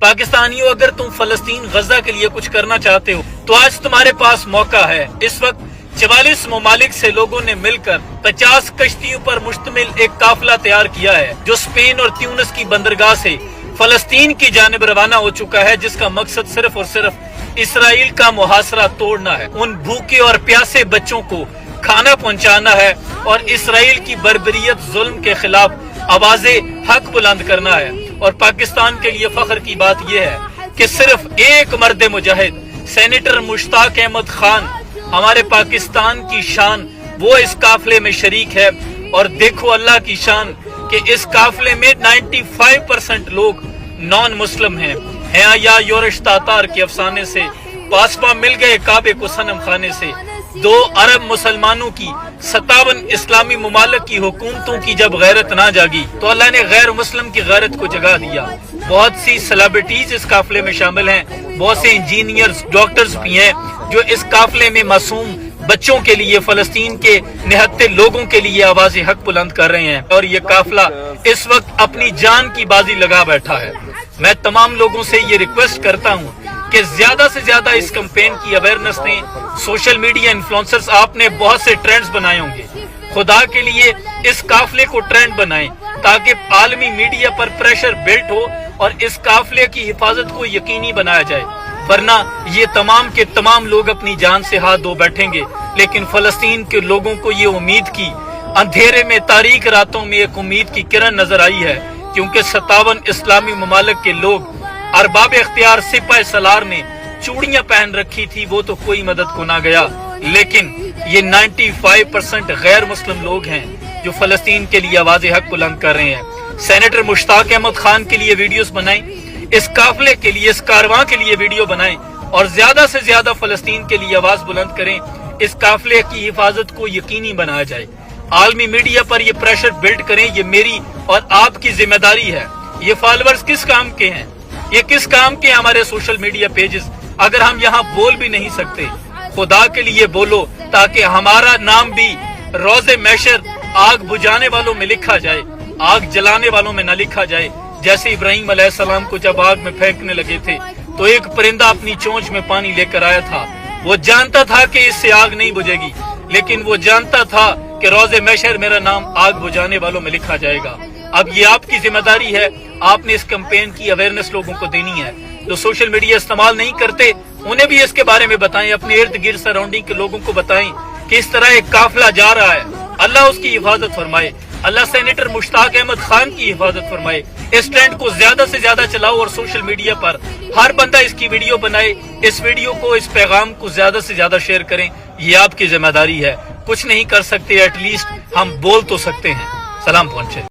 पाकिस्तानियों, अगर तुम फलस्तीन गजा के लिए कुछ करना चाहते हो तो आज तुम्हारे पास मौका है। इस वक्त 44 ममालिक से लोगों ने मिलकर 50 कश्तियों पर मुश्तमिल एक काफिला तैयार किया है जो स्पेन और ट्यूनिस की बंदरगाह से फलस्तीन की जानिब रवाना हो चुका है, जिसका मकसद सिर्फ और सिर्फ इसराइल का मुहासरा तोड़ना है, उन भूखे और प्यासे बच्चों को खाना पहुंचाना है और इसराइल की बर्बरियत जुल्म के खिलाफ आवाज़ें हक बुलंद करना है। और पाकिस्तान के लिए फख्र की बात यह है कि सिर्फ एक मर्द मुजाहिद सेनेटर मुश्ताक अहमद खान, हमारे पाकिस्तान की शान, वो इस काफिले में शरीक है। और देखो अल्लाह की शान कि इस काफिले में 95% लोग नॉन मुस्लिम हैं। या योरश तातार के अफसाने से पासपा मिल गए काबे को सनम खाने से। 2 अरब मुसलमानों की 57 इस्लामी ममालिक की हुकूमतों की जब गैरत ना जागी तो अल्लाह ने गैर मुस्लिम की गैरत को जगा दिया। बहुत सी सेलिब्रिटीज इस काफिले में शामिल हैं, बहुत से इंजीनियर्स, डॉक्टर्स भी हैं जो इस काफिले में मासूम बच्चों के लिए, फलस्तीन के निहत्ते लोगों के लिए आवाज़ हक बुलंद कर रहे हैं। और ये काफिला इस वक्त अपनी जान की बाजी लगा बैठा है। मैं तमाम लोगों से ये रिक्वेस्ट करता हूँ कि ज्यादा से ज्यादा इस कैंपेन की अवेयरनेस दें। सोशल मीडिया इन्फ्लुएंसर्स, आपने बहुत से ट्रेंड्स बनाए होंगे, खुदा के लिए इस काफिले को ट्रेंड बनाएं ताकि आलमी मीडिया पर प्रेशर बिल्ट हो और इस काफिले की हिफाजत को यकीनी बनाया जाए। वरना ये तमाम के तमाम लोग अपनी जान से हाथ धो बैठेंगे। लेकिन फलस्तीन के लोगों को ये उम्मीद की अंधेरे में, तारीक रातों में एक उम्मीद की किरण नजर आई है, क्योंकि 57 इस्लामी ममालिक के लोग, अरबाब इख्तियार सिपाही सलार ने चूड़ियां पहन रखी थी, वो तो कोई मदद को ना गया। लेकिन ये 95% गैर मुस्लिम लोग हैं जो फलस्तीन के लिए आवाज़ हक बुलंद कर रहे हैं। सेनेटर मुश्ताक अहमद खान के लिए वीडियोस बनाएं, इस काफिले के लिए, इस कारवां के लिए वीडियो बनाएं और ज्यादा से ज्यादा फलस्तीन के लिए आवाज बुलंद करें। इस काफिले की हिफाजत को यकीनी बनाया जाए। आलमी मीडिया पर ये प्रेशर बिल्ड करें, ये मेरी और आपकी जिम्मेदारी है। ये फॉलोअर्स किस काम के हैं, ये किस काम के हमारे सोशल मीडिया पेजेस, अगर हम यहाँ बोल भी नहीं सकते, खुदा के लिए बोलो ताकि हमारा नाम भी रोज़े महशर आग बुझाने वालों में लिखा जाए, आग जलाने वालों में न लिखा जाए। जैसे इब्राहिम अलैहिस्सलाम को जब आग में फेंकने लगे थे तो एक परिंदा अपनी चोंच में पानी लेकर आया था। वो जानता था कि इससे आग नहीं बुझेगी, लेकिन वो जानता था कि रोज़े महशर मेरा नाम आग बुझाने वालों में लिखा जाएगा। अब ये आपकी जिम्मेदारी है, आपने इस कैंपेन की अवेयरनेस लोगों को देनी है। जो सोशल मीडिया इस्तेमाल नहीं करते उन्हें भी इसके बारे में बताएं, अपने इर्द गिर्द सराउंडिंग के लोगों को बताएं कि इस तरह एक काफिला जा रहा है। अल्लाह उसकी हिफाजत फरमाए, अल्लाह सेनेटर मुश्ताक अहमद खान की हिफाजत फरमाए। इस ट्रेंड को ज्यादा से ज्यादा चलाओ और सोशल मीडिया पर हर बंदा इसकी वीडियो बनाए। इस वीडियो को, इस पैगाम को ज्यादा से ज्यादा शेयर करें। ये आपकी जिम्मेदारी है। कुछ नहीं कर सकते, एटलीस्ट हम बोल तो सकते हैं। सलाम पहुंचे।